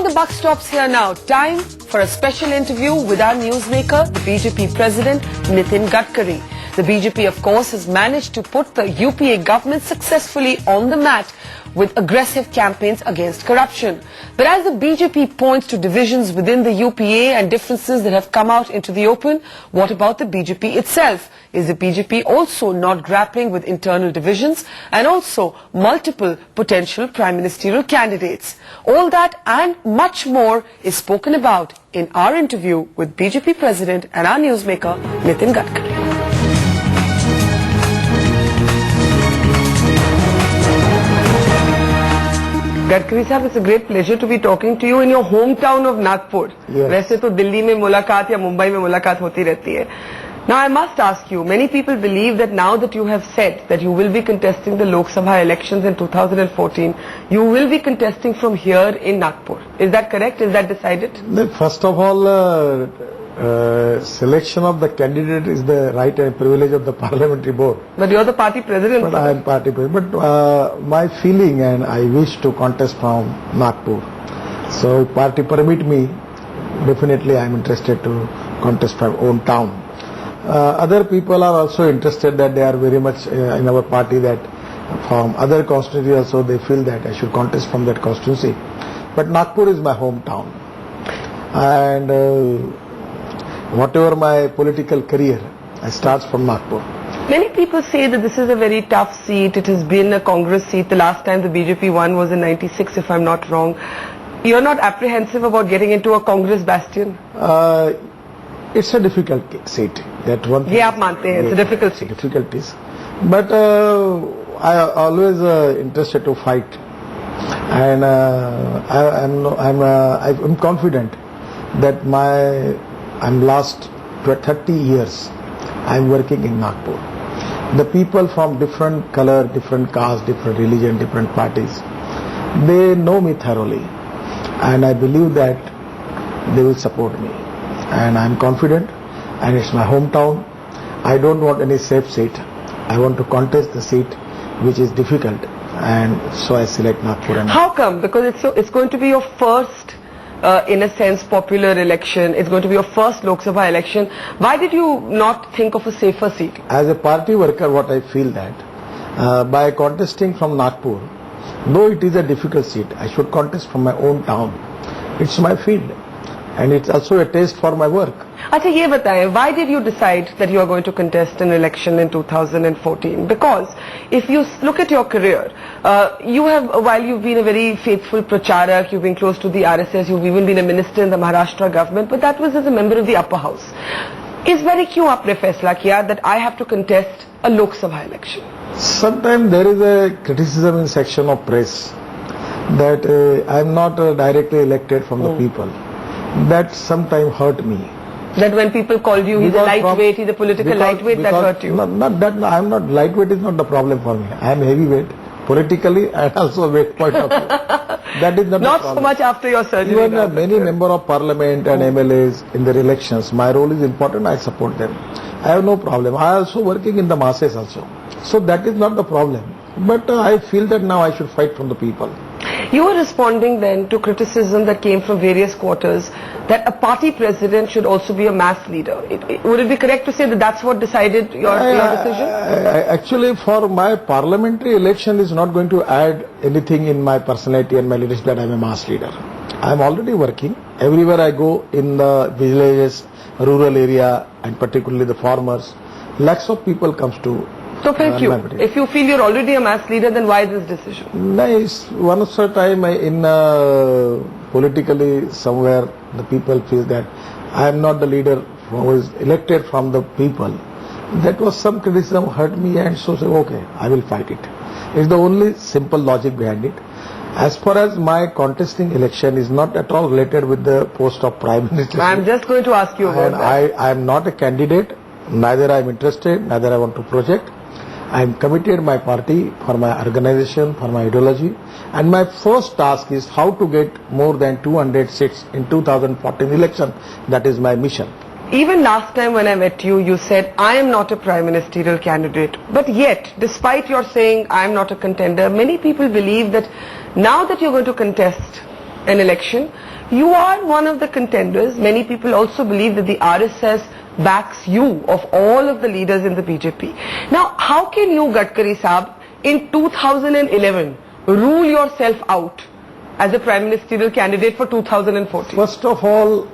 the buck stops here now. Time for a special interview with our newsmaker, the BJP President, Nitin Gadkari. The BJP, of course, has managed to put the UPA government successfully on the mat with aggressive campaigns against corruption. But as the BJP points to divisions within the UPA and differences that have come out into the open, what about the BJP itself? Is the BJP also not grappling with internal divisions and also multiple potential prime ministerial candidates? All that and much more is spoken about in our interview with BJP President and our newsmaker, Nitin Gadkari. Gadkari साहब, it's a great pleasure to be talking to you in your hometown of Nagpur. वैसे तो दिल्ली में मुलाकात या मुंबई में मुलाकात होती रहती है. Now I must ask you, many people believe that now that you have said that you will be contesting the Lok Sabha elections in 2014, you will be contesting from here in Nagpur. Is that correct? Is that decided? First of all, selection of the candidate is the right and privilege of the parliamentary board. But you're the party president. But I am party president. But my feeling and I wish to contest from Nagpur. So if party permit me, definitely I am interested to contest from own town. Other people are also interested that they are very much in our party that from other constituency also they feel that I should contest from that constituency. But Nagpur is my hometown. And whatever my political career, I start from Nagpur. Many people say that this is a very tough seat. It has been a Congress seat. The last time the BJP won was in 96, if I'm not wrong. You're not apprehensive about getting into a Congress bastion? It's a difficult seat. That one. ये आप मानते हैं, it's a difficult seat. Difficulties. But I always interested to fight, and I'm confident that I'm last 30 years I'm working in Nagpur. The people from different color, different caste, different religion, different parties, they know me thoroughly, and I believe that they will support me. And I'm confident, and it's my hometown. I don't want any safe seat. I want to contest the seat which is difficult, and so I select Nagpur. How come? Because it's going to be your first, in a sense, popular election. It's going to be your first Lok Sabha election. Why did you not think of a safer seat? As a party worker, what I feel that by contesting from Nagpur, though it is a difficult seat, I should contest from my own town. It's my field. And it's also a taste for my work. अच्छा ये बताएं, why did you decide that you are going to contest an election in 2014? Because if you look at your career, you have, while you've been a very faithful pracharak, you've been close to the RSS, you've even been a minister in the Maharashtra government, but that was as a member of the upper house. इस बार क्यों आपने फैसला किया that I have to contest a Lok Sabha election? Sometimes there is a criticism in section of press that I am not directly elected from the people. That sometimes hurt me. That when people called you, he's a lightweight, he's a political lightweight, that hurt you? Not that, I am not, lightweight is not the problem for me. I am heavyweight, politically and also weight point of view. That is not the problem. Not so much after your surgery. Even many member of parliament and MLAs in their elections, my role is important, I support them. I have no problem. I also working in the masses also. So that is not the problem. But I feel that now I should fight from the people. You were responding then to criticism that came from various quarters that a party president should also be a mass leader. Would it be correct to say that that's what decided your decision? Actually, for my parliamentary election is not going to add anything in my personality and my leadership that I am a mass leader. I am already working. Everywhere I go in the villages, rural area and particularly the farmers, lakhs of people comes to. So if you feel you're already a mass leader, then why this decision? Nice. Once a time in politically somewhere the people feel that I am not the leader who is elected from the people. That was some criticism hurt me, and so say okay, I will fight it. It's the only simple logic behind it. As far as my contesting election is not at all related with the post of Prime Minister. I am just going to ask you about that. I am not a candidate, neither I am interested, neither I want to project. I am committed my party, for my organization, for my ideology, and my first task is how to get more than 200 seats in 2014 election. That is my mission. Even last time when I met you, you said, I am not a prime ministerial candidate. But yet, despite your saying, I am not a contender, many people believe that now that you're going to contest an election, You are one of the contenders. Many people also believe that the RSS backs you of all of the leaders in the BJP. Now, how can you, Gadkari Saab, in 2011 rule yourself out as a prime ministerial candidate for 2014? First of all,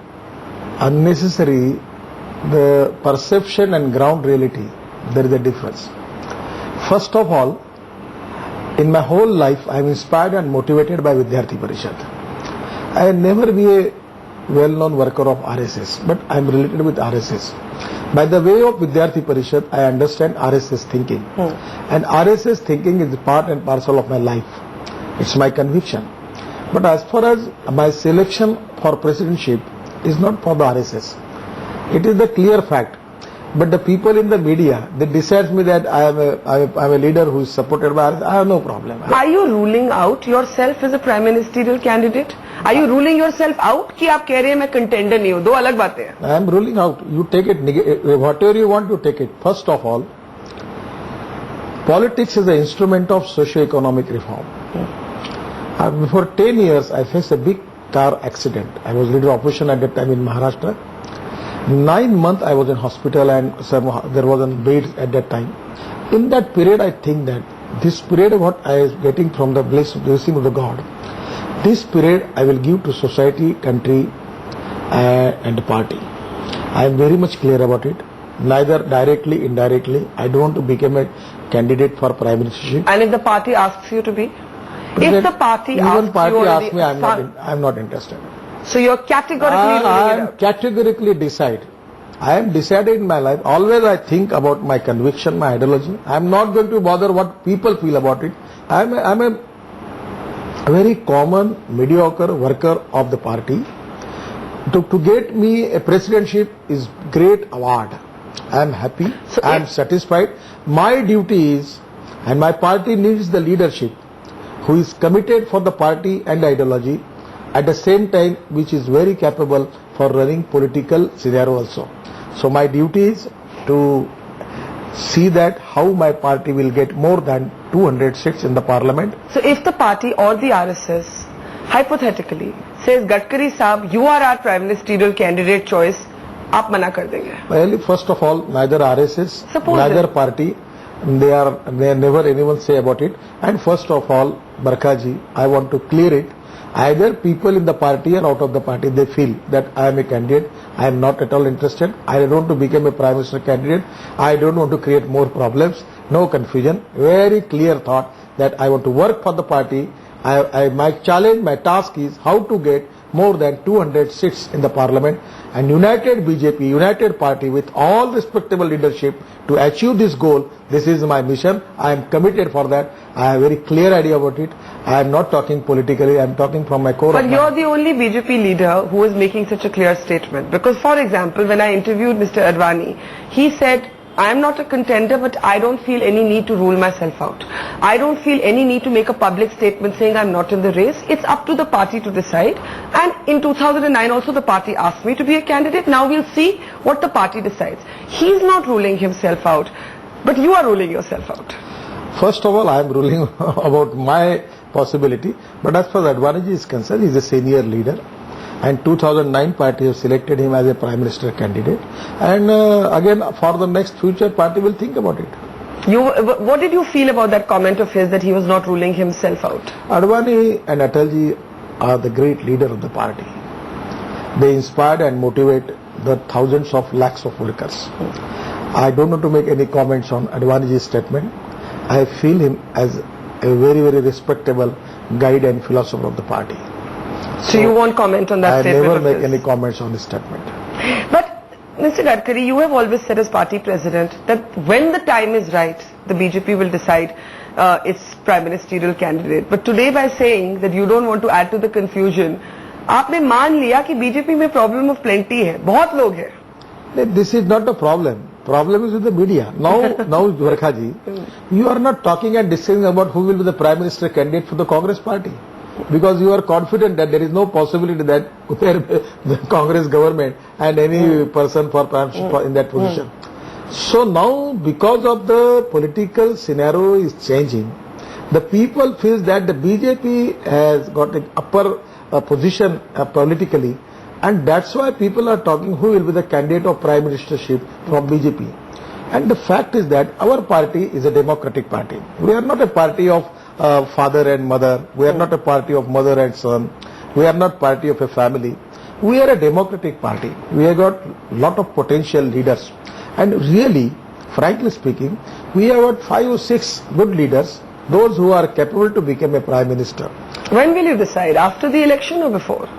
unnecessary, the perception and ground reality, there is a difference. First of all, in my whole life, I am inspired and motivated by Vidyarthi Parishad. I will never be a well-known worker of RSS, but I am related with RSS. By the way of Vidyarthi Parishad, I understand RSS thinking. And RSS thinking is part and parcel of my life. It's my conviction. But as far as my selection for presidentship is not for the RSS. It is the clear fact. But the people in the media, they decide me that I am a leader who is supported by RSS. I have no problem. Are you ruling out yourself as a prime ministerial candidate? Are you ruling yourself out कि आप कह रहे हैं मैं contender नहीं हूँ? दो अलग बातें हैं. I am ruling out. You take it, whatever you want to take it. First of all, politics is an instrument of socio-economic reform. Before 10 years, I faced a big car accident. I was leader of opposition at that time in Maharashtra. 9 months I was in hospital and there wasn't beds at that time. In that period, I think that this period what I was getting from the blessing of the God, this period I will give to society, country and the party. I am very much clear about it. Neither directly, indirectly. I don't want to become a candidate for prime ministership. And if the party asks you to be? If the party asks me, I am not interested. So you're categorically I am categorically decide. I am decided in my life. Always I think about my conviction, my ideology. I am not going to bother what people feel about it. I am a very common, mediocre worker of the party. To get me a presidentship is great award. I am happy. So I am satisfied. My duty is, and my party needs the leadership who is committed for the party and ideology, at the same time which is very capable for running political scenario also. So my duty is to see that how my party will get more than 200 seats in the parliament. So if the party or the RSS hypothetically says Gadkari Saab, you are our prime ministerial candidate choice, आप मना कर देंगे? Well, first of all, neither RSS, neither party, they never anyone say about it. And first of all, Barkhaji, I want to clear it. Either people in the party or out of the party, they feel that I am a candidate. I am not at all interested. I don't want to become a prime minister candidate. I don't want to create more problems. No confusion. Very clear thought that I want to work for the party. My challenge, my task is how to get more than 200 seats in the parliament, and united BJP, united party with all respectable leadership to achieve this goal. This is my mission. I am committed for that. I have a very clear idea about it. I am not talking politically. I am talking from my core. But you're the only BJP leader who is making such a clear statement. Because, for example, when I interviewed Mr. Advani, he said, I am not a contender, but I don't feel any need to rule myself out. I don't feel any need to make a public statement saying I'm not in the race. It's up to the party to decide. And in 2009 also the party asked me to be a candidate. Now we'll see what the party decides. He's not ruling himself out, but you are ruling yourself out. First of all, I am ruling about my possibility. But as far as Advani is concerned, he is a senior leader. And 2009 party has selected him as a prime minister candidate. And again, for the next future, party will think about it. What did you feel about that comment of his that he was not ruling himself out? Advani and Atalji are the great leader of the party. They inspired and motivate the thousands of lakhs of workers. I don't want to make any comments on Advani's statement. I feel him as a very, very respectable guide and philosopher of the party. So you won't comment on that statement? I never make any comments on his statement. But Mr. Gadkari, you have always said as party president that when the time is right, the BJP will decide its prime ministerial candidate. But today by saying that you don't want to add to the confusion, आपने मान लिया कि BJP में problem of plenty है, बहुत लोग हैं. This is not a problem. Problem is with the media. Now, Varkhaji, you are not talking and discussing about who will be the prime minister candidate for the Congress party. Because you are confident that there is no possibility that the Congress government and any person for in that position. So now, because of the political scenario is changing, the people feel that the BJP has got an upper position politically, and that's why people are talking who will be the candidate of prime ministership from BJP. And the fact is that our party is a democratic party. We are not a party of father and mother. We are not a party of mother and son. We are not party of a family. We are a democratic party. We have got lot of potential leaders. And really, frankly speaking, we have got 5 or 6 good leaders, those who are capable to become a prime minister. When will you decide? After the election or before?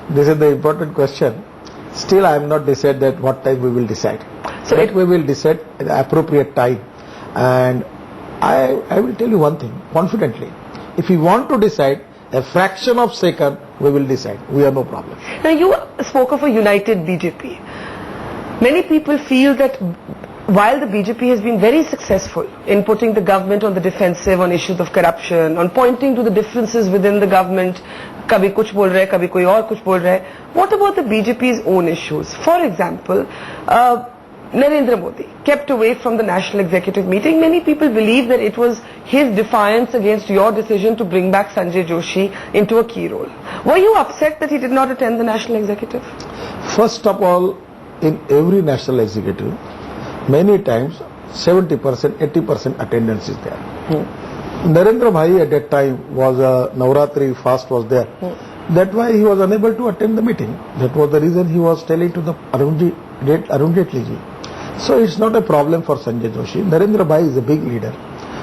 This is the important question. Still, I am not decided that what time we will decide. So we will decide at the appropriate time. And I will tell you one thing, confidently. If we want to decide, a fraction of second, we will decide. We have no problem. Now, you spoke of a united BJP. Many people feel that while the BJP has been very successful in putting the government on the defensive on issues of corruption, on pointing to the differences within the government, kabhi kuch bol rahe, kabhi koi aur kuch bol rahe. What about the BJP's own issues? For example, Narendra Modi kept away from the National Executive Meeting. Many people believe that it was his defiance against your decision to bring back Sanjay Joshi into a key role. Were you upset that he did not attend the National Executive? First of all, in every National Executive, many times 70%, 80% attendance is there. Narendra Bhai at that time was a Navratri fast was there. That's why he was unable to attend the meeting. That was the reason he was telling to the Arun Jaitley ji. So it's not a problem for Sanjay Joshi. Narendra Bhai is a big leader.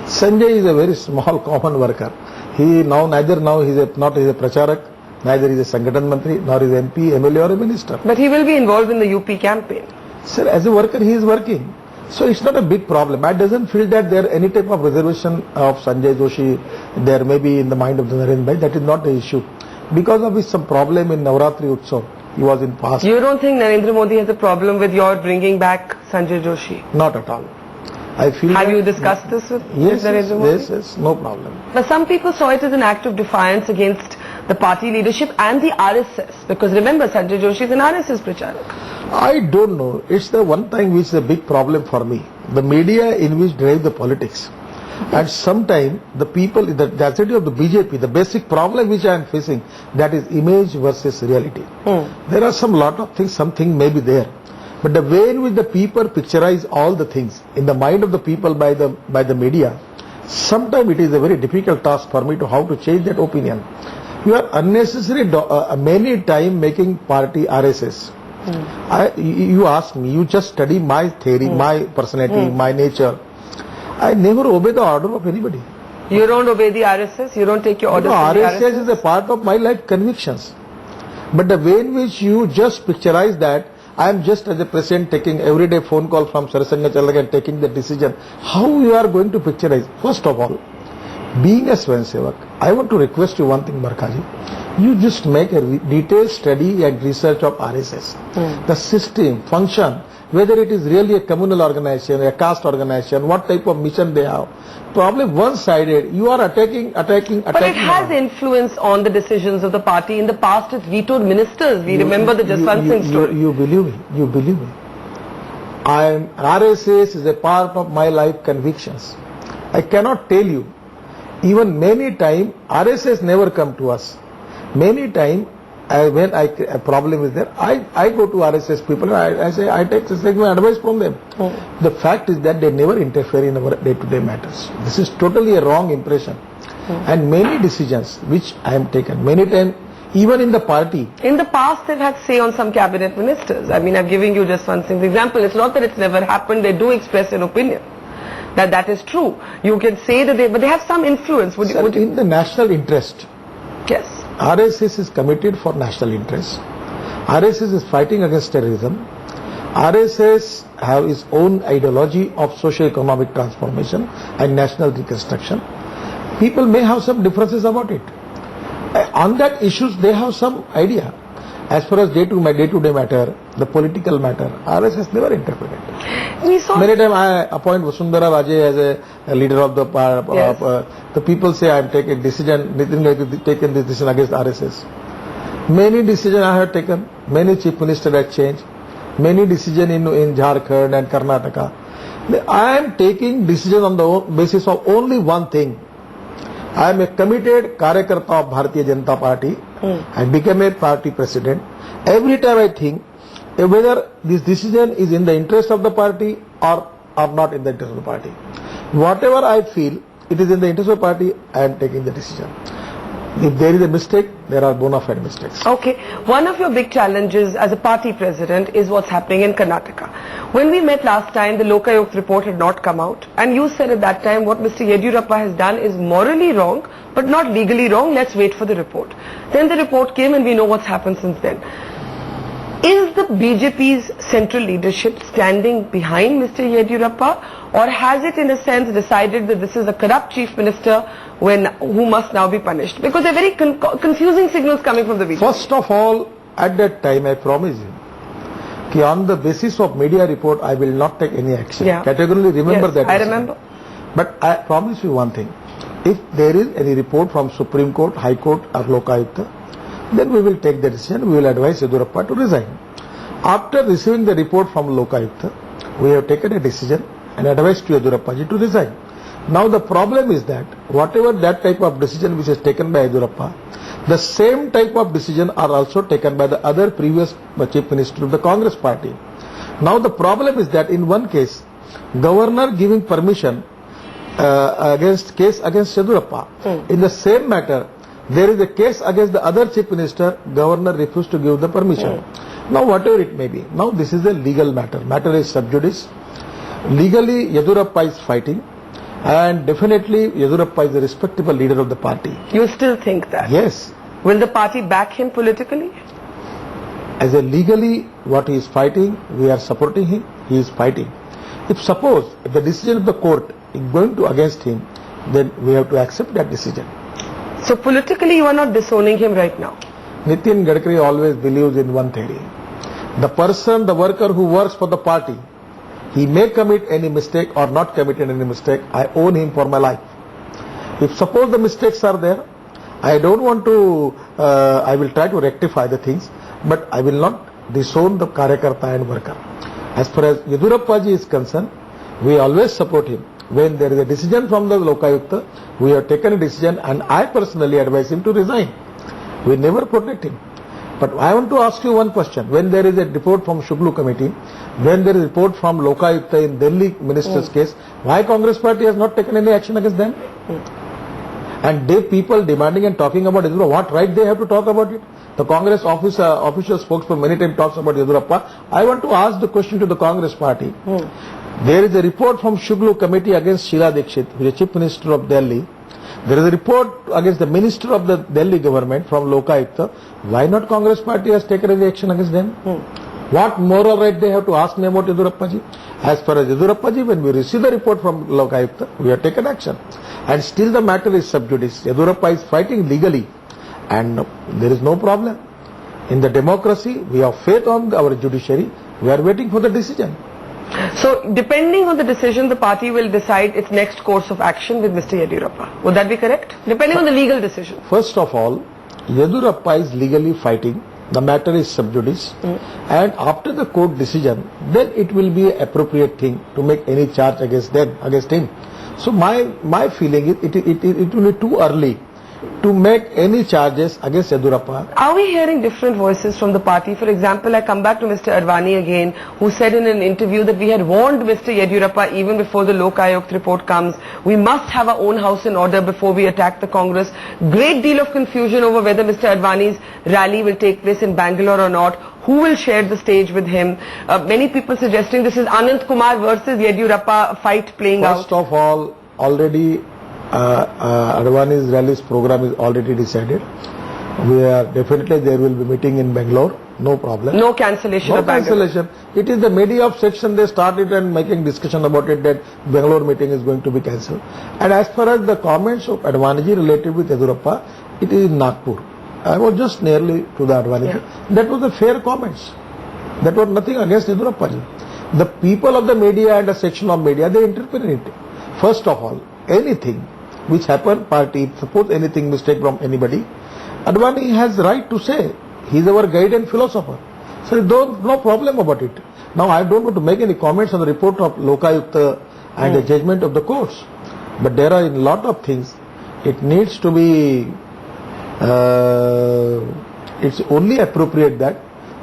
Sanjay is a very small common worker. He neither he is a pracharak, neither is a Sangathan Mantri, nor is MP, MLA or a minister. But he will be involved in the UP campaign. Sir, as a worker he is working. So it's not a big problem. I doesn't feel that there any type of reservation of Sanjay Joshi there may be in the mind of the Narendra Bhai. That is not the issue. Because of some problem in Navratri Utsav, he was in past. You don't think Narendra Modi has a problem with your bringing back Sanjay Joshi? Not at all. I feel. Have you discussed this with Narendra Modi? Yes, no problem. Now, some people saw it as an act of defiance against the party leadership and the RSS. Because remember, Sanjay Joshi is an RSS pracharak. I don't know. It's the one thing which is a big problem for me. The media in which drive the politics. And sometimes the people, the attitude of the BJP, the basic problem which I am facing, that is image versus reality. There are lot of things, something may be there. But the way in which the people picturize all the things in the mind of the people by the media, sometimes it is a very difficult task for me to how to change that opinion. You are unnecessary many time making party RSS. You ask me, you just study my theory, my personality, my nature. I never obey the order of anybody. You don't obey the RSS? You don't take your orders from the RSS? RSS is a part of my life convictions. But the way in which you just picturize that, I am just as a president taking everyday phone call from Sarasanga Chalak and taking the decision. How you are going to picturize? First of all, being a Swayam Sevak, I want to request you one thing, Barkhaji. You just make a detailed study and research of RSS. The system, function, whether it is really a communal organization, a caste organization, what type of mission they have. Probably one-sided, you are attacking. But it has influence on the decisions of the party. In the past, it vetoed ministers. We remember the Jaswant Singh story. You believe me. RSS is a part of my life convictions. I cannot tell you. Even many times, RSS never come to us. Many times, when a problem is there, I go to RSS people and I say, I take my advice from them. The fact is that they never interfere in our day-to-day matters. This is totally a wrong impression. And many decisions which I have taken, many times, even in the party. In the past, they've had say on some cabinet ministers. I mean, I'm giving you just one single example. It's not that it's never happened. They do express an opinion. That is true. You can say that but they have some influence. In the national interest. Yes. RSS is committed for national interest. RSS is fighting against terrorism. RSS have its own ideology of socio-economic transformation and national reconstruction. People may have some differences about it. On that issues, they have some idea. As far as day-to-day matter, the political matter, RSS never interfered. Many times I appoint Vasundhara Raje as a leader of the the people say I am taking decision, Nitin Gadkari taken this decision against RSS. Many decisions I have taken, many chief ministers have changed, many decisions in Jharkhand and Karnataka. I am taking decisions on the basis of only one thing. I am a committed Karyakarta of Bharatiya Janata Party. I became a party president. Every time I think whether this decision is in the interest of the party or not in the interest of the party. Whatever I feel it is in the interest of the party, I am taking the decision. If there is a mistake, there are bona fide mistakes. Okay. One of your big challenges as a party president is what's happening in Karnataka. When we met last time, the Lokayukt report had not come out. And you said at that time what Mr. Yediyurappa has done is morally wrong, but not legally wrong. Let's wait for the report. Then the report came and we know what's happened since then. Is the BJP's central leadership standing behind Mr. Yediyurappa, or has it in a sense decided that this is a corrupt chief minister who must now be punished? Because there are very confusing signals coming from the BJP. First of all, at that time I promised him that on the basis of media report I will not take any action. Yeah. Categorically remember Yes, that. I remember. But I promise you one thing. If there is any report from Supreme Court, High Court or Lokayukta, then we will take the decision, we will advise Yediyurappa to resign. After receiving the report from Lokayukta, we have taken a decision and advised to Yediyurappa ji to resign. Now the problem is that whatever that type of decision which is taken by Yediyurappa, the same type of decision are also taken by the other previous chief minister of the Congress party. Now the problem is that in one case, governor giving permission against Yediyurappa. In the same matter, there is a case against the other chief minister, governor refused to give the permission. Now whatever it may be, now this is a legal matter. Matter is sub judice. Legally Yediyurappa is fighting, and definitely Yediyurappa is a respectable leader of the party. You still think that? Yes. Will the party back him politically? As a legally what he is fighting, we are supporting him, he is fighting. If suppose the decision of the court is going to against him, then we have to accept that decision. So politically you are not disowning him right now? Nitin Gadkari always believes in one theory. The person, the worker who works for the party, he may commit any mistake or not commit any mistake. I own him for my life. If suppose the mistakes are there, I don't want to, I will try to rectify the things, but I will not disown the Karyakarta and worker. As far as Yediyurappa ji is concerned, we always support him. When there is a decision from the Lokayukta, we have taken a decision and I personally advise him to resign. We never protect him. But I want to ask you one question. When there is a report from Shuglu committee, when there is a report from Lokayukta in Delhi minister's case, why Congress party has not taken any action against them? And they people demanding and talking about Yediyurappa, what right they have to talk about it? The Congress official spokesperson many times talks about Yediyurappa. I want to ask the question to the Congress party. There is a report from Shuglu committee against Sheila Dikshit, who is the chief minister of Delhi. There is a report against the minister of the Delhi government from Lokayukta. Why not Congress party has taken any action against them? What moral right they have to ask me about Yediyurappa ji? As far as Yediyurappa ji, when we receive the report from Lokayukta, we have taken action. And still the matter is sub judice. Yediyurappa is fighting legally and there is no problem. In the democracy, we have faith on our judiciary. We are waiting for the decision. So, depending on the decision, the party will decide its next course of action with Mr. Yediyurappa. Would that be correct? Depending on the legal decision. First of all, Yediyurappa is legally fighting. The matter is sub judice. And after the court decision, then it will be an appropriate thing to make any charge against him. So my feeling is it will be too early to make any charges against Yediyurappa. Are we hearing different voices from the party? For example, I come back to Mr. Advani again, who said in an interview that we had warned Mr. Yediyurappa even before the Lokayukt report comes. We must have our own house in order before we attack the Congress. Great deal of confusion over whether Mr. Advani's rally will take place in Bangalore or not. Who will share the stage with him? Many people suggesting this is Anand Kumar versus Yediyurappa fight playing out. First of all, already Advani's rally's program is already decided. We are definitely there will be meeting in Bangalore. No problem. No cancellation of Bangalore. Cancellation. It is the media of section they started and making discussion about it that Bangalore meeting is going to be cancelled. And as far as the comments of Advaniji related with Yediyurappa, it is in Nagpur. I was just nearly to the Advaniji. Yeah. That was the fair comments. That was nothing against Yediyurappa. The people of the media and a section of media, they interpreted it. First of all, anything which happened, party, suppose anything mistake from anybody, Advani has right to say. He is our guide and philosopher. So no problem about it. Now I don't want to make any comments on the report of Lokayukta and the judgment of the courts. But there are a lot of things. It needs to be, it's only appropriate that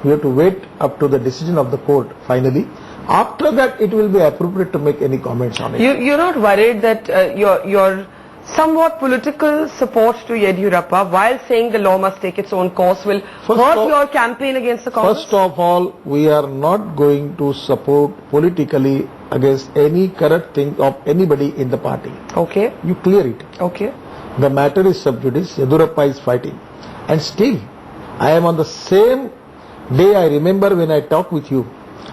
we have to wait up to the decision of the court finally. After that, it will be appropriate to make any comments on it. You're not worried that your somewhat political support to Yediyurappa, while saying the law must take its own course, will hurt your campaign against the Congress? First of all, we are not going to support politically against any corrupt thing of anybody in the party. Okay. You clear it. Okay. The matter is sub judice. Yediyurappa is fighting. And still, I am on the same day. I remember when I talked with you,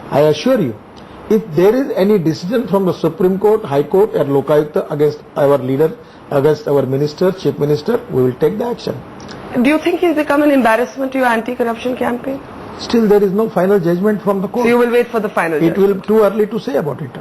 I assure you, if there is any decision from the Supreme Court, High Court or Lokayukta against our leader, against our minister, chief minister, we will take the action. Do you think he's become an embarrassment to your anti-corruption campaign? Still, there is no final judgment from the court. So you will wait for the final judgment? It will be too early to say about it.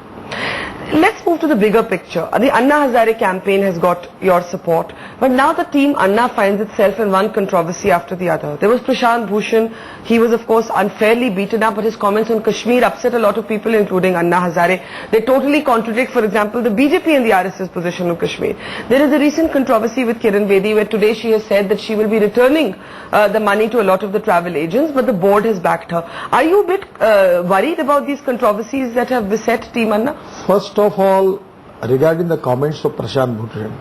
Let's move to the bigger picture. The Anna Hazare campaign has got your support, but now the team Anna finds itself in one controversy after the other. There was Prashant Bhushan. He was of course unfairly beaten up, but his comments on Kashmir upset a lot of people, including Anna Hazare. They totally contradict, for example, the BJP and the RSS position on Kashmir. There is a recent controversy with Kiran Bedi, where today she has said that she will be returning the money to a lot of the travel agents, but the board has backed her. Are you a bit worried about these controversies that have beset Team Anna? First of all, regarding the comments of Prashant Bhushan,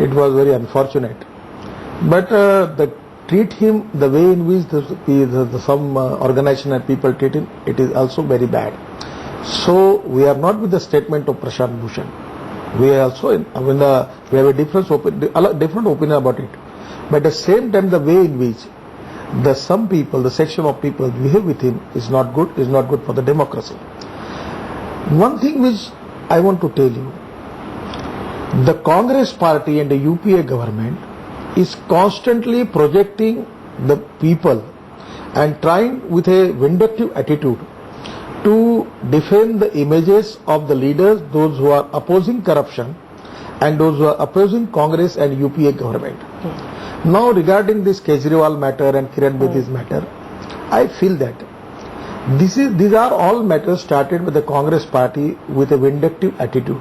it was very unfortunate. But treat him the way in which some organization and people treat him, it is also very bad. So we are not with the statement of Prashant Bhushan. We are also we have a different opinion about it. But at the same time, the way in which some people, the section of people behave with him is not good for the democracy. One thing which I want to tell you, the Congress party and the UPA government is constantly projecting the people and trying with a vindictive attitude to defend the images of the leaders, those who are opposing corruption and those who are opposing Congress and UPA government. Now regarding this Kejriwal matter and Kiran Bedi's matter, I feel that these are all matters started with the Congress party with a vindictive attitude.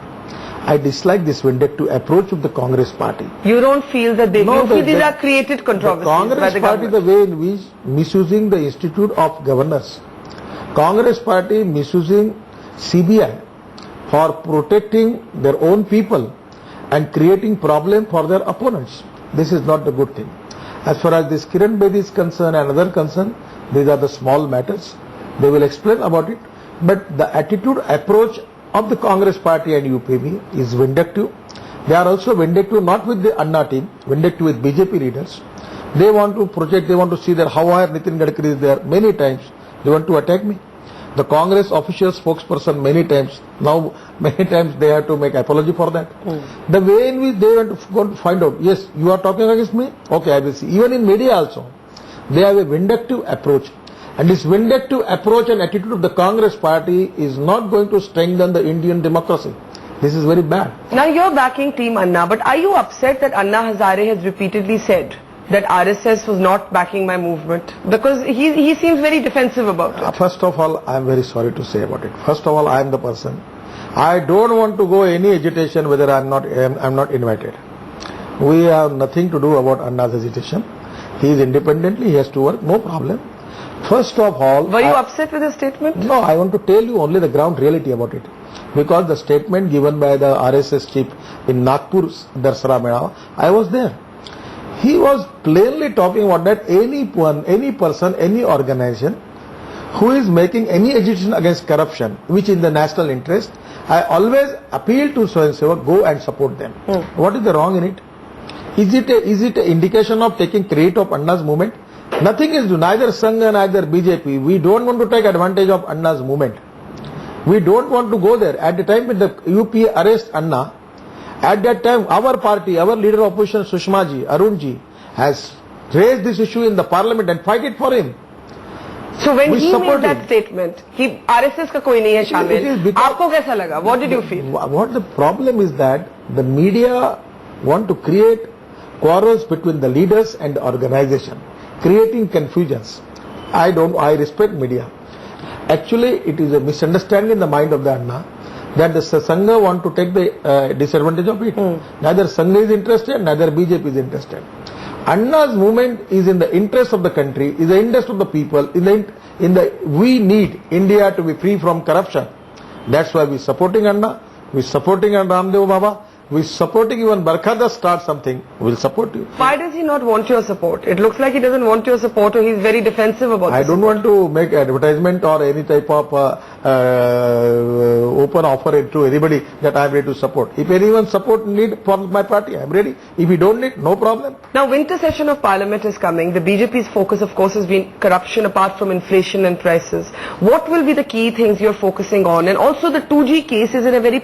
I dislike this vindictive approach of the Congress party. You don't feel that these are created controversies? The Congress party, the way in which misusing the institute of governors, Congress party misusing CBI for protecting their own people and creating problem for their opponents. This is not the good thing. As far as this Kiran Bedi is concerned and other concerned, these are the small matters. They will explain about it. But the attitude, approach of the Congress party and UPB is vindictive. They are also vindictive not with the Anna team, vindictive with BJP leaders. They want to project, they want to see that how high Nitin Gadkari is there. Many times they want to attack me. The Congress official spokesperson many times they have to make apology for that. The way in which they want to find out, yes, you are talking against me, okay, I will see. Even in media also, they have a vindictive approach. And this vindictive approach and attitude of the Congress party is not going to strengthen the Indian democracy. This is very bad. Now you're backing Team Anna, but are you upset that Anna Hazare has repeatedly said that RSS was not backing my movement? Because he seems very defensive about it. First of all, I am very sorry to say about it. First of all, I am the person. I don't want to go any agitation whether I am not invited. We have nothing to do about Anna's agitation. He is independently, he has to work, no problem. First of all... Were you upset with the statement? No, I want to tell you only the ground reality about it. Because the statement given by the RSS chief in Nagpur Darsara Mela, I was there. He was plainly talking about that any person, any organization who is making any agitation against corruption, which in the national interest, I always appeal to so and so, go and support them. What is the wrong in it? Is it an indication of taking credit of Anna's movement? Nothing is due, neither Sangha, neither BJP. We don't want to take advantage of Anna's movement. We don't want to go there. At the time when the UPA arrest Anna, at that time our party, our leader of opposition Sushma ji, Arun ji, has raised this issue in the parliament and fight it for him. So when he made that statement, RSS ka koi nahi hai shamil, aapko kaisa laga? What did you feel? What the problem is that the media want to create quarrels between the leaders and the organization, creating confusions. I respect media. Actually, it is a misunderstanding in the mind of the Anna that the Sangha want to take the disadvantage of it. Neither Sangha is interested, neither BJP is interested. Anna's movement is in the interest of the country, is the interest of the people, we need India to be free from corruption. That's why we're supporting Anna, we're supporting Ramdev Baba, we're supporting even Barkhada start something, we'll support you. Why does he not want your support? It looks like he doesn't want your support, or he's very defensive about I don't want to make advertisement or any type of open offer to anybody that I'm ready to support. If anyone support need for my party, I'm ready. If you don't need, no problem. Now, winter session of Parliament is coming. The BJP's focus, of course, has been corruption apart from inflation and prices. What will be the key things you're focusing on? And also the 2G case is in a very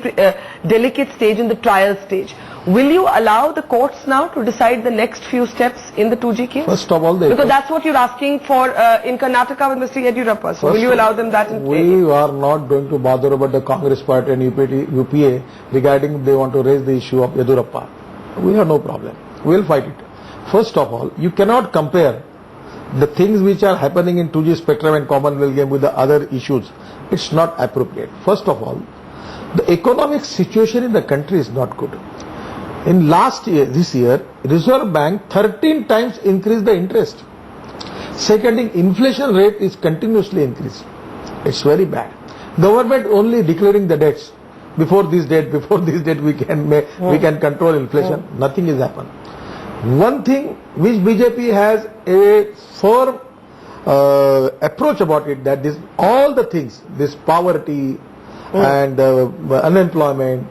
delicate stage, in the trial stage. Will you allow the courts now to decide the next few steps in the 2G case? First of all, because that's what you're asking for in Karnataka with Mr. Yediyurappa. So will you allow them that in play? We are not going to bother about the Congress party and UPA regarding they want to raise the issue of Yediyurappa. We have no problem. We will fight it. First of all, you cannot compare the things which are happening in 2G spectrum and Commonwealth game with the other issues. It's not appropriate. First of all, the economic situation in the country is not good. In last year, this year, Reserve Bank 13 times increased the interest. Second thing, inflation rate is continuously increased. It's very bad. Government only declaring the debts. Before this date we can control inflation. Nothing has happened. One thing which BJP has a firm approach about it, that this all the things, this poverty and unemployment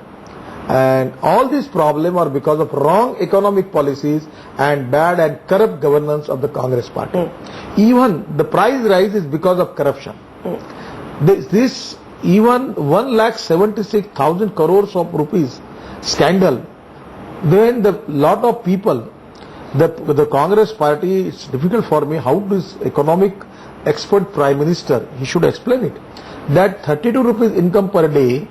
and all these problems are because of wrong economic policies and bad and corrupt governance of the Congress party. Even the price rise is because of corruption. This even 1,76,000 crores of rupees scandal, then the lot of people, the Congress party, it's difficult for me how this economic expert Prime Minister, he should explain it, that 32 rupees income per day,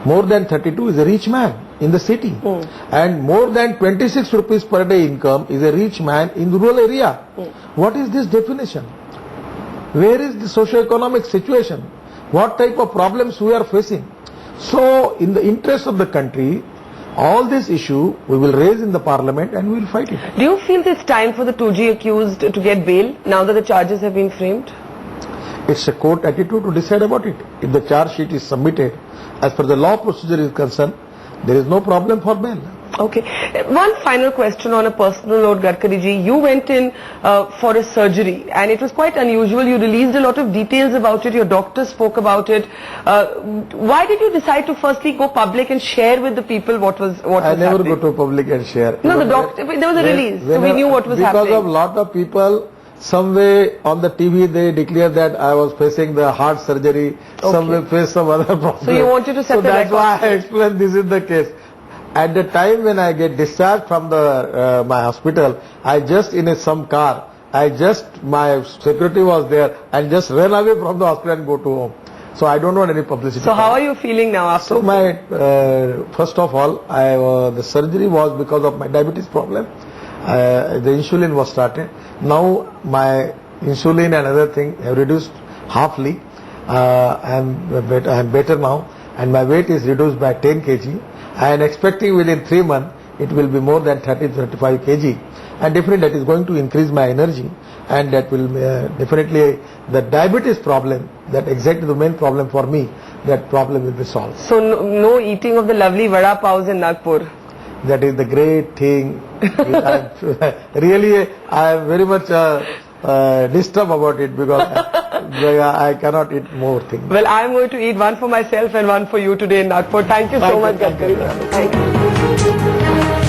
more than 32 is a rich man in the city, and more than 26 rupees per day income is a rich man in the rural area. What is this definition? Where is the socio-economic situation? What type of problems we are facing? So, in the interest of the country, all this issue we will raise in the Parliament and we will fight it. Do you feel it's time for the 2G accused to get bail now that the charges have been framed? It's a court attitude to decide about it. If the charge sheet is submitted, as per the law procedure is concerned, there is no problem for bail. Okay. One final question on a personal note, Gadkari ji. You went in for a surgery and it was quite unusual. You released a lot of details about it. Your doctor spoke about it. Why did you decide to firstly go public and share with the people what was happening? I never go to public and share. No, the doctor, there was a release, so we knew what was happening. Because of lot of people, some way on the TV they declare that I was facing the heart surgery, some way face some other problem. So you wanted to set the record. So that's why I explained this is the case. At the time when I get discharged from the my hospital, I just in some car, my security was there and just ran away from the hospital and go to home. So I don't want any publicity. So how are you feeling now after? So my first of all, the surgery was because of my diabetes problem. The insulin was started. Now my insulin and other thing have reduced halfly. I am better now, and my weight is reduced by 10 kg. I am expecting within 3 months it will be more than 30-35 kg, and definitely that is going to increase my energy, and that will definitely the diabetes problem, that exactly the main problem for me, that problem will be solved. So no eating of the lovely vada paos in Nagpur. That is the great thing. Really, I am very much disturbed about it because I cannot eat more things. Well, I am going to eat one for myself and one for you today in Nagpur. Thank you so much, Gadkari. Thank you.